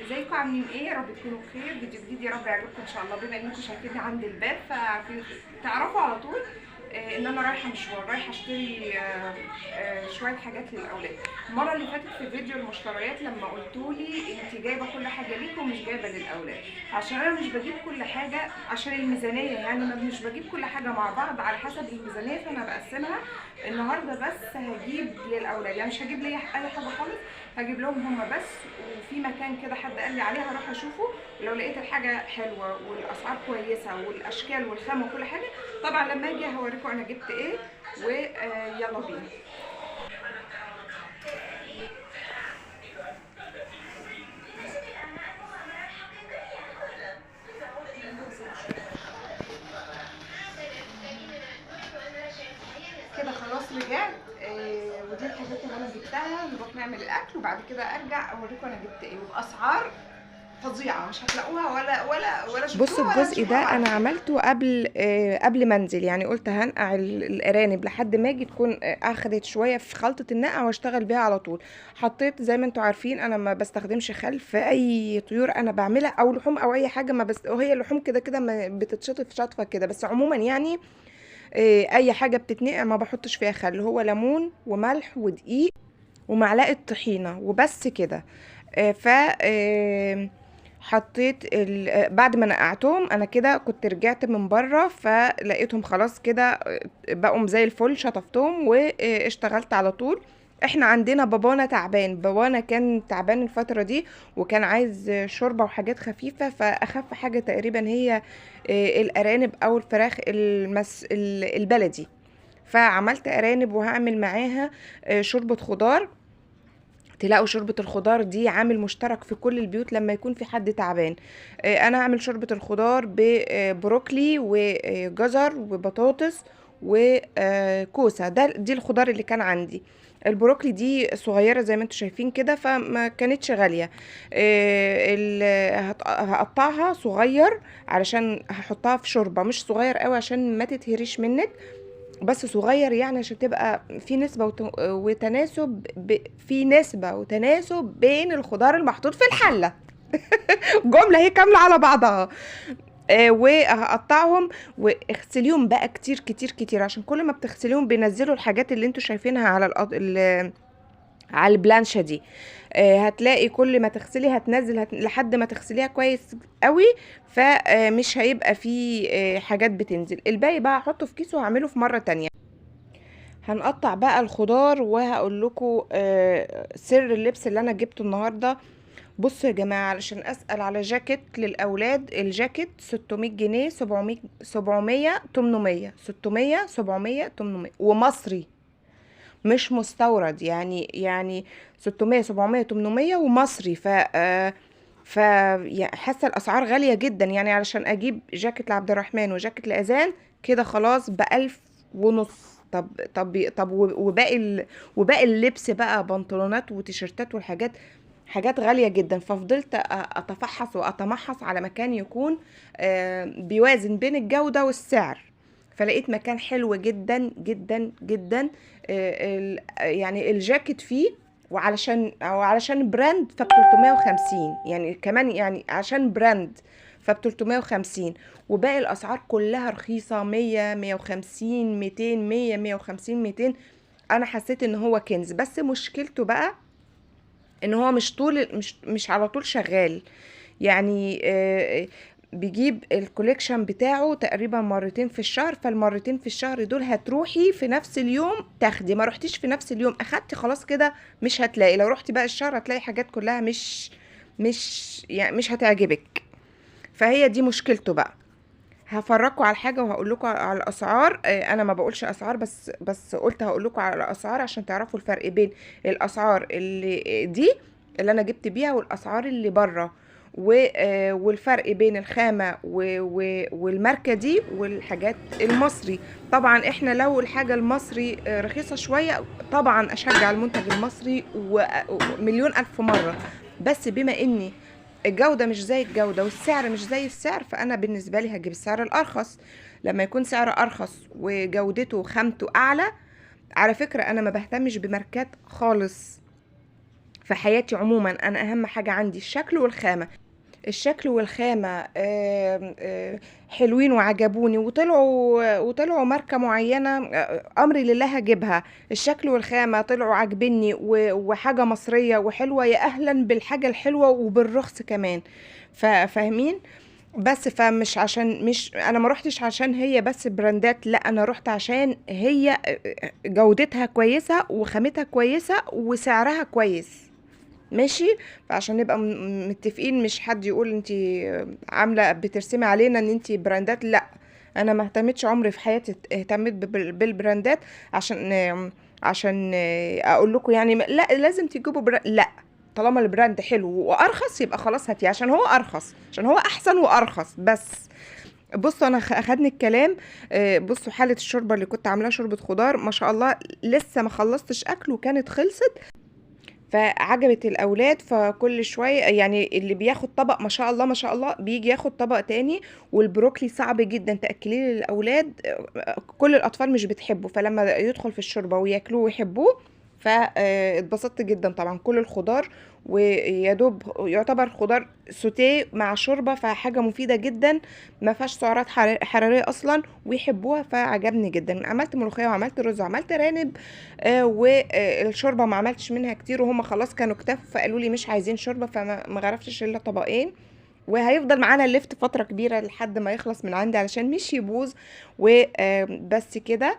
ازيكم عاملين ايه؟ يا رب تكونوا بخير. فيديو جديد يا رب يعجبكم ان شاء الله. بما انكم شايفيني عند الباب فتعرفوا على طول ان انا رايحه مشوار، رايحه اشتري شويه حاجات للاولاد. المره اللي فاتت في فيديو المشتريات لما قلتولي انت جايبه كل حاجه ليكم ومش جايبه للاولاد، عشان انا مش بجيب كل حاجه عشان الميزانيه، يعني مش بجيب كل حاجه مع بعض على حسب الميزانيه، فانا بقسمها. النهارده بس هجيب للاولاد، يعني مش هجيب لي اي حاجه خالص، هجيب لهم هم بس. وفي مكان كده حد قال لي عليه هروح اشوفه، ولو لقيت الحاجه حلوه والاسعار كويسه والاشكال والخامه وكل حاجه طبعا لما اجي هوريكم انا جبت ايه. ويلا بينا. كده خلاص رجعت. ودي الحاجات اللي انا جبتها، نروح نعمل الاكل وبعد كده ارجع اوريكم انا جبت ايه، وباسعار فظيعه مش هتلاقوها ولا بصوا، شفتوها ولا الجزء ده تشوفوها انا بعد كده. عملته قبل ما انزل، يعني قلت هنقع الارانب لحد ما اجي تكون اخدت شويه في خلطه النقع واشتغل بيها على طول. حطيت زي ما انتم عارفين انا ما بستخدمش خل في اي طيور انا بعملها او لحوم او اي حاجه، ما بس وهي اللحوم كده كده ما بتتشطف شطفه كده، بس عموما يعني اي حاجه بتتنقع ما بحطش فيها خل، هو ليمون وملح ودقيق ومعلقه طحينه وبس كده. ف حطيت بعد ما نقعتهم انا كده كنت رجعت من بره فلقيتهم خلاص كده بقوا زي الفل، شطفتهم واشتغلت على طول. احنا عندنا بابانا تعبان، بابانا كان تعبان الفترة دي وكان عايز شوربة وحاجات خفيفة، فاخف حاجة تقريبا هي الارانب او الفراخ البلدي. فعملت ارانب وهعمل معاها شوربة خضار. تلاقوا شوربة الخضار دي عامل مشترك في كل البيوت لما يكون في حد تعبان. انا هعمل شوربة الخضار ببروكلي وجزر وبطاطس وكوسة، دي الخضار اللي كان عندي. البروكلي دي صغيرة زي ما انتم شايفين كده فما كانتش غالية. هقطعها صغير علشان هحطها في شوربة، مش صغير قوي عشان ما تتهريش منك، بس صغير يعني عشان تبقى في نسبة وتناسب في نسبة وتناسب بين الخضار المحطوط في الحلة. جملة هي كاملة على بعضها. وهقطعهم واغسليهم بقى كتير كتير كتير، عشان كل ما بتغسليهم بينزلوا الحاجات اللي انتوا شايفينها على البلانشة دي. هتلاقي كل ما تغسلي هتنزل لحد ما تغسليها كويس قوي، فمش هيبقى فيه حاجات بتنزل. الباقي بقى هحطه في كيس وهعمله في مرة تانية. هنقطع بقى الخضار وهقول لكم سر اللبس اللي انا جبته النهارده. بصوا يا جماعه، علشان اسال على جاكيت للاولاد، الجاكيت 600 جنيه، 700 800 600 700 800 ومصري، مش مستورد، يعني 600 700 800 ومصري. ف حاسه الاسعار غاليه جدا، يعني علشان اجيب جاكيت لعبد الرحمن وجاكيت لاذان كده خلاص ب1500. طب وباقي اللبس بقى بنطلونات وتيشيرتات والحاجات، حاجات غالية جدا. ففضلت اتفحص واتمحص على مكان يكون بيوازن بين الجودة والسعر، فلقيت مكان حلو جدا جدا جدا. يعني الجاكيت فيه، وعلشان براند فب 350، يعني كمان يعني عشان براند فب 350. وباقي الاسعار كلها رخيصة، 100 150 200 100 150 200. انا حسيت ان هو كنز، بس مشكلته بقى ان هو مش على طول شغال، يعني بيجيب الكوليكشن بتاعه تقريبا مرتين في الشهر، فالمرتين في الشهر دول هتروحي في نفس اليوم تاخدي، ما روحتيش في نفس اليوم اخدتي خلاص كده مش هتلاقي، لو روحتي بقى الشهر هتلاقي حاجات كلها مش هتعجبك. فهي دي مشكلته بقى. هفرجكم على حاجه وهقول لكم على الاسعار. انا ما بقولش اسعار، بس قلت هقول لكم على الاسعار عشان تعرفوا الفرق بين الاسعار اللي انا جبت بيها والاسعار اللي بره، والفرق بين الخامه والماركه دي والحاجات المصري. طبعا احنا لو الحاجه المصري رخيصه شويه طبعا اشجع المنتج المصري ومليون الف مره، بس بما اني الجودة مش زي الجودة والسعر مش زي السعر، فأنا بالنسبة لي هجيب السعر الأرخص. لما يكون سعر أرخص وجودته وخامته أعلى، على فكرة أنا ما بهتمش بماركات خالص، في حياتي عموما انا اهم حاجة عندي الشكل والخامة. الشكل والخامة حلوين وعجبوني وطلعوا ماركة معينة، أمري لله هجيبها. الشكل والخامة طلعوا عاجبني وحاجة مصرية وحلوة، يا أهلا بالحاجة الحلوة وبالرخص كمان. فاهمين؟ بس فمش عشان مش انا ما روحتش عشان هي بس براندات، لا انا روحت عشان هي جودتها كويسة وخامتها كويسة وسعرها كويس. ماشي. فعشان نبقى متفقين، مش حد يقول انت عامله بترسمي علينا ان انت براندات، لا. انا ما اهتمتش عمري في حياتي اهتميت بالبراندات عشان اقول لكم يعني لا لازم تجيبوا لا. طالما البراند حلو وارخص يبقى خلاص هاتيه، عشان هو ارخص، عشان هو احسن وارخص بس. بصوا انا اخدني الكلام. بصوا حاله الشوربه اللي كنت عاملاها شوربه خضار، ما شاء الله لسه ما خلصتش اكل وكانت خلصت. فعجبت الاولاد، فكل شويه يعني اللي بياخد طبق ما شاء الله ما شاء الله بيجي ياخد طبق تاني. والبروكلي صعب جدا تاكليه للاولاد، كل الاطفال مش بتحبه، فلما يدخل في الشوربه وياكلوه ويحبوه فاتبسطت جدا. طبعا كل الخضار ويا دوب يعتبر خضار سوتيه مع شوربه، فحاجه مفيده جدا ما فيهاش سعرات حراريه اصلا ويحبوها، فعجبني جدا. عملت ملوخيه وعملت رز وعملت رانب. والشوربه ما عملتش منها كتير وهم خلاص كانوا اكتفوا، فقالوا لي مش عايزين شوربه، فما غرفتش الا طبقين. وهيفضل معانا اللفت فتره كبيره لحد ما يخلص من عندي علشان مش يبوظ. وبس كده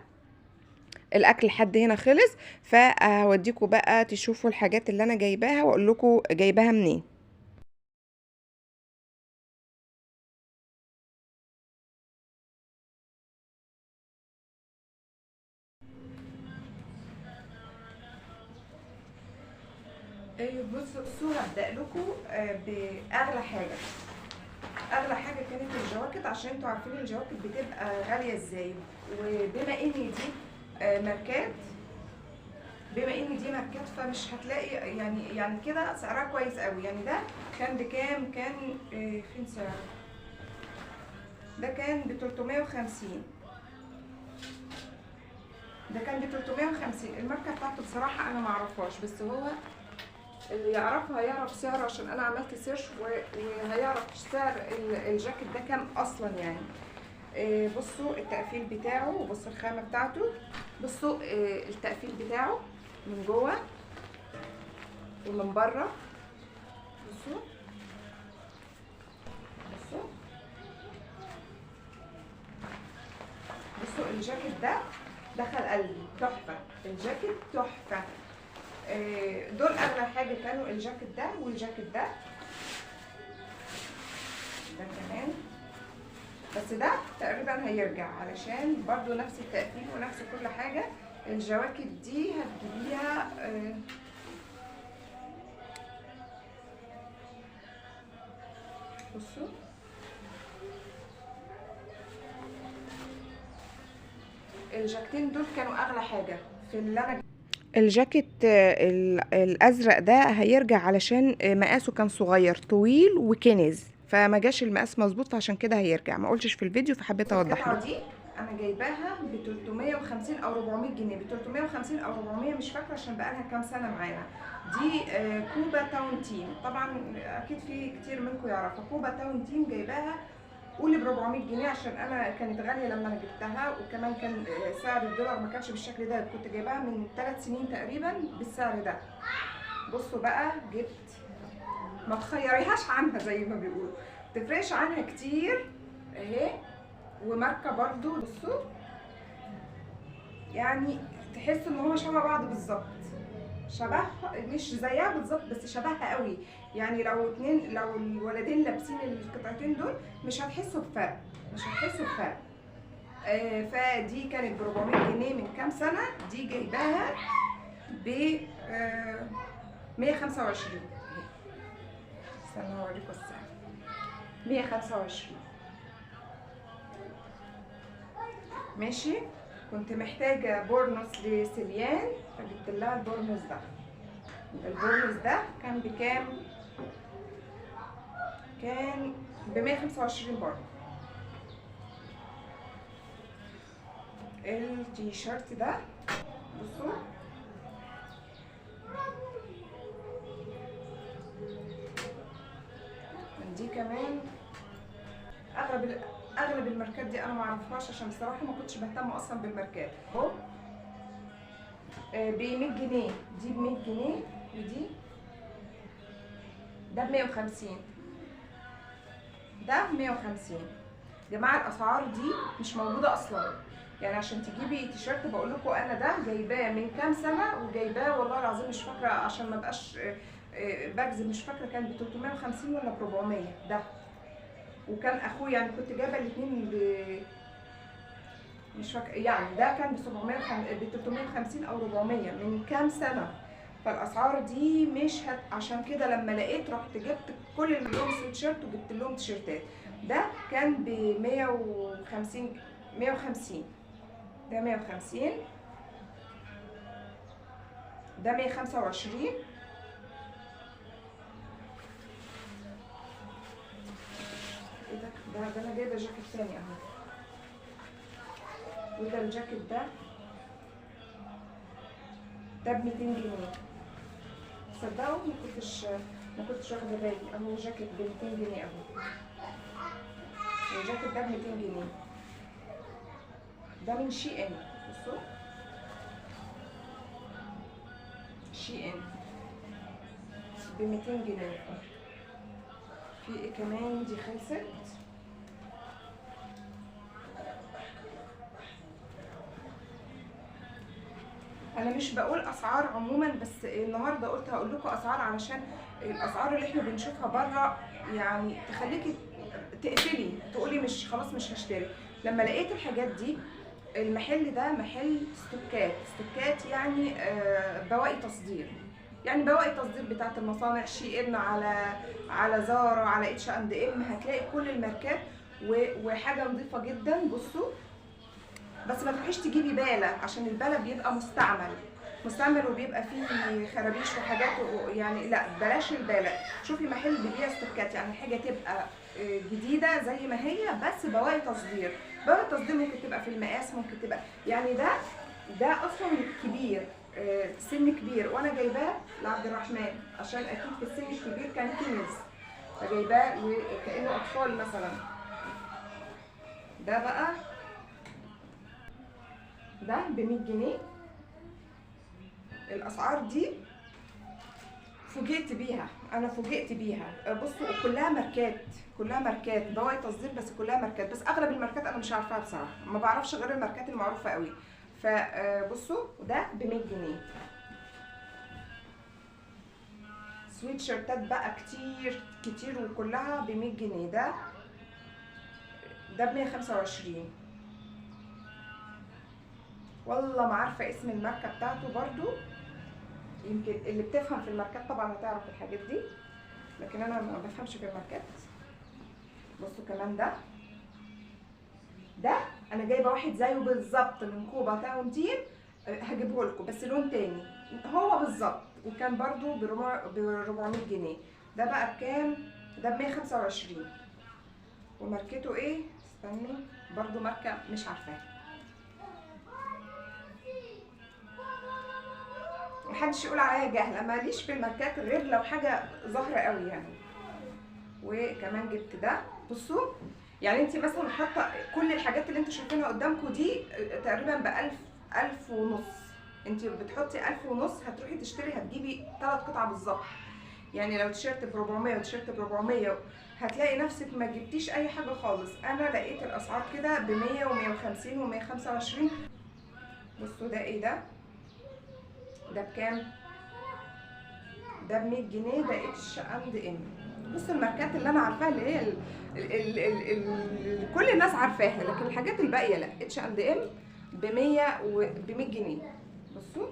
الاكل لحد هنا خلص. فهوديكم بقى تشوفوا الحاجات اللي انا جايباها واقول لكم جايباها منين. بصوا هبدأ لكم بأغلى حاجة. أغلى حاجة كانت الجواكت، عشان انتوا عارفين الجواكت بتبقى غالية ازاي. وبما ان دي ماركات، فمش هتلاقي يعني كده سعرها كويس قوي. يعني ده كان بكام؟ كان فين سعره؟ ده كان ب 350. ده كان ب 350. الماركة بتاعته بصراحة أنا معرفهاش، بس هو اللي يعرفها هيعرف سعره، عشان انا عملت سيرش وهيعرف سعر الجاكيت ده كام اصلا يعني. بصوا التقفيل بتاعه وبصوا الخامه بتاعته. بصوا التقفيل بتاعه من جوه ومن بره. بصوا الجاكيت ده دخل قلبي، تحفه. الجاكيت تحفه. دول اغلى حاجه كانوا الجاكيت ده والجاكيت ده كمان. بس ده تقريبا هيرجع علشان برضو نفس التقفيل ونفس كل حاجه. الجواكت دي هتجيبيها بصوا الجاكتين دول كانوا اغلى حاجه في اللي انا. الجاكيت الازرق ده هيرجع علشان مقاسه كان صغير طويل وكنز، فما جاش المقاس مظبوط، فعشان كده هيرجع. ما قلتش في الفيديو فحبيت اوضح لكم. دي انا جايباها ب 350 او 400 جنيه، ب 350 او 400 مش فاكره، عشان بقالها كام سنه معانا. دي كوبا تاون تيم، طبعا اكيد في كتير منكم يعرفها. كوبا تاون تيم جايباها قولي ب 400 جنيه، عشان انا كانت غاليه لما انا جبتها، وكمان كان سعر الدولار ما كانش بالشكل ده. كنت جايباها من 3 سنين تقريبا بالسعر ده. بصوا بقى جبت، ما تخيريهاش عنها زي ما بيقولوا، تفرقش عنها كتير اهي. وماركه برضو بصوا يعني تحس ان هما شبه بعض بالظبط، شبه مش زيها بالظبط بس شبهها قوي. يعني لو الولدين لابسين القطعتين دول مش هتحسوا بفرق، فدي كانت ب 400 جنيه من كام سنه، دي جايباها ب 125. استنى اوريكم السعر. 125 ماشي. كنت محتاجه بورنوس لسليان فجبت لها البورنوس ده. البورنوس ده كان بكام؟ كان ب 125 برضه. التيشيرت ده بصوا دي كمان اغلب الماركات دي انا ما اعرفهاش، عشان بصراحه ما كنتش بهتم اصلا بالماركات. اهو ب 100 جنيه، دي ب 100 جنيه، ودي ده ب 150، ده ب 150. يا جماعه الاسعار دي مش موجوده اصلا، يعني عشان تجيبي تيشيرت بقول لكم انا ده جايباه من كام سنه، وجايباه والله العظيم مش فاكره عشان ما بقاش بكذب، مش فاكره كان ب 350 ولا ب 400 ده. وكان اخويا يعني كنت جايبه الاثنين مش فاكره، يعني ده كان ب 350 او 400 من كام سنه. فالاسعار دي مش عشان كده لما لقيت رحت جبت كل اللي لهم سويتشيرت وجبت لهم تيشيرتات. ده كان ب 150 150، ده 150، ده 125. ايه ده انا جايبه جاكيت تاني اهو. وده الجاكيت ده ب 200 جنيه. تصدقوا ما كنتش واخده بالي، اهو جاكيت ب 200 جنيه اهو. الجاكيت ده ب 200 جنيه، ده من شي ان. بصوا شي ان ب 200 جنيه. في ايه كمان؟ دي خلصت. انا مش بقول اسعار عموما، بس النهارده قلت هقول لكم اسعار علشان الاسعار اللي احنا بنشوفها بره يعني تخليكي تقفلي تقولي مش خلاص مش هشتري. لما لقيت الحاجات دي، المحل ده محل استوكات يعني بواقي تصدير، يعني بواقي التصدير بتاعت المصانع شي ان على زارا على اتش اند ام، هتلاقي كل الماركات وحاجه نظيفه جدا. بصوا بس ما تروحيش تجيبي باله، عشان الباله بيبقى مستعمل وبيبقى فيه خرابيش وحاجات يعني لا بلاش الباله. شوفي محل بيبيع استوكات، يعني حاجه تبقى جديده زي ما هي بس بواقي تصدير. بواقي التصدير ممكن تبقى في المقاس، ممكن تبقى يعني ده اصلا كبير، سن كبير، وانا جايباه لعبد الرحمن عشان اكيد في السن الكبير كان كنز، فجايباه كانه اطفال مثلا. ده بقى ده ب 100 جنيه. الاسعار دي فوجئت بيها، بصوا كلها ماركات بواقي تصدير، بس كلها ماركات، بس اغلب الماركات انا مش عارفاها بصراحه، ما بعرفش غير الماركات المعروفه قوي. فبصوا ده ب 100 جنيه. سويت شيرتات بقى كتير وكلها ب 100 جنيه. ده ب 125. والله ما عارفه اسم الماركه بتاعته برضو، يمكن اللي بتفهم في الماركات طبعا هتعرف الحاجات دي، لكن انا ما بفهمش في الماركات. بصوا كمان ده انا جايبه واحد زيه بالظبط من كوبا تاون تيم، هجيبه لكم بس لون تاني هو بالظبط، وكان برضو ب 400 جنيه. ده بقى بكام؟ ده ب 125. وماركته ايه؟ استنوا، برضو ماركه مش عارفاها، محدش يقول عليا جاهله، ماليش في الماركات غير لو حاجه ظاهره قوي يعني. وكمان جبت ده. بصوا يعني انت مثلا حاطه كل الحاجات اللي انتوا شايفينها قدامكم دي تقريبا ب 1000 ونص. انت بتحطي 1000 ونص، هتروحي تشتري هتجيبي 3 قطع بالظبط. يعني لو تيشيرت ب 400 وتيشيرت ب 400 هتلاقي نفسك ما جبتيش اي حاجه خالص. انا لقيت الاسعار كده ب 100 و150 و125. بصوا ده ايه ده بكام؟ ده ب 100 جنيه. ده اتش اند ام. بصوا الماركات اللي انا عارفاها اللي هي كل الناس عارفاها، لكن الحاجات الباقيه لا. اتش اند ام ب 100 جنيه. بصوا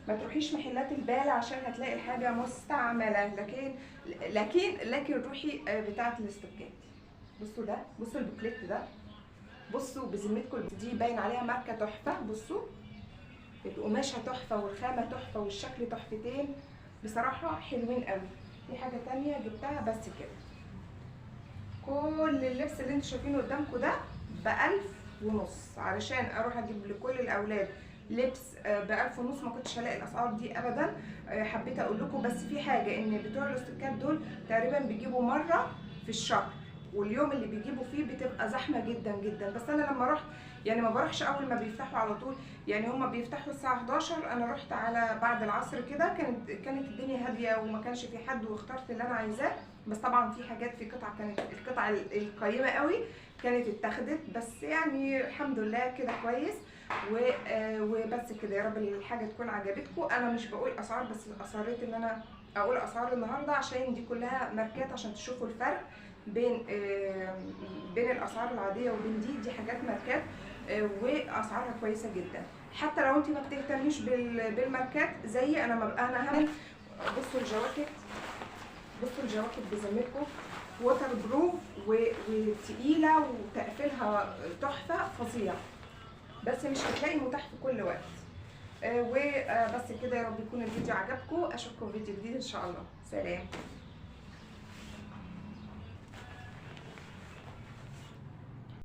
ما تروحيش محلات البالة عشان هتلاقي الحاجه مستعمله، لكن روحي بتاعه الاستوكات. بصوا ده، بصوا البوكليت ده، بصوا بذمتكم دي باين عليها ماركه تحفه. بصوا القماشه تحفه والخامه تحفه والشكل تحفتين بصراحه، حلوين قوي. في حاجه تانية جبتها بس كده. كل اللبس اللي انتوا شايفينه قدامكم ده ب1000 ونص، علشان اروح اجيب لكل الاولاد لبس ب 1000 ونص، ما كنتش هلاقي الاسعار دي ابدا. حبيت اقول لكم بس في حاجه، ان بتوع الاستيكات دول تقريبا بيجيبوا مره في الشهر، واليوم اللي بيجيبوا فيه بتبقى زحمه جدا جدا. بس انا لما رحت يعني ما بروحش اول ما بيفتحوا على طول، يعني هما بيفتحوا الساعه 11، انا رحت على بعد العصر كده، كانت الدنيا هاديه وما كانش في حد، واخترت اللي انا عايزاه. بس طبعا في حاجات، في قطع كانت القطع القيمه قوي كانت اتاخدت، بس يعني الحمد لله كده كويس. وبس كده، يا رب الحاجه تكون عجبتكم. انا مش بقول اسعار، بس اصريت ان انا اقول اسعار النهارده عشان دي كلها ماركات، عشان تشوفوا الفرق بين الاسعار العاديه وبين دي حاجات ماركات، واسعارها كويسه جدا. حتى لو انت ما بتهتميش بالماركات زي انا، ما بقى انا هم. بصوا الجواكت، بصوا الجواكت بذمتكم ووتر بروف وتقيله وتقفيلها تحفه فظيع، بس مش هتلاقي متاح في كل وقت. وبس كده، يا رب يكون الفيديو عجبكم. اشوفكم في فيديو جديد ان شاء الله. سلام.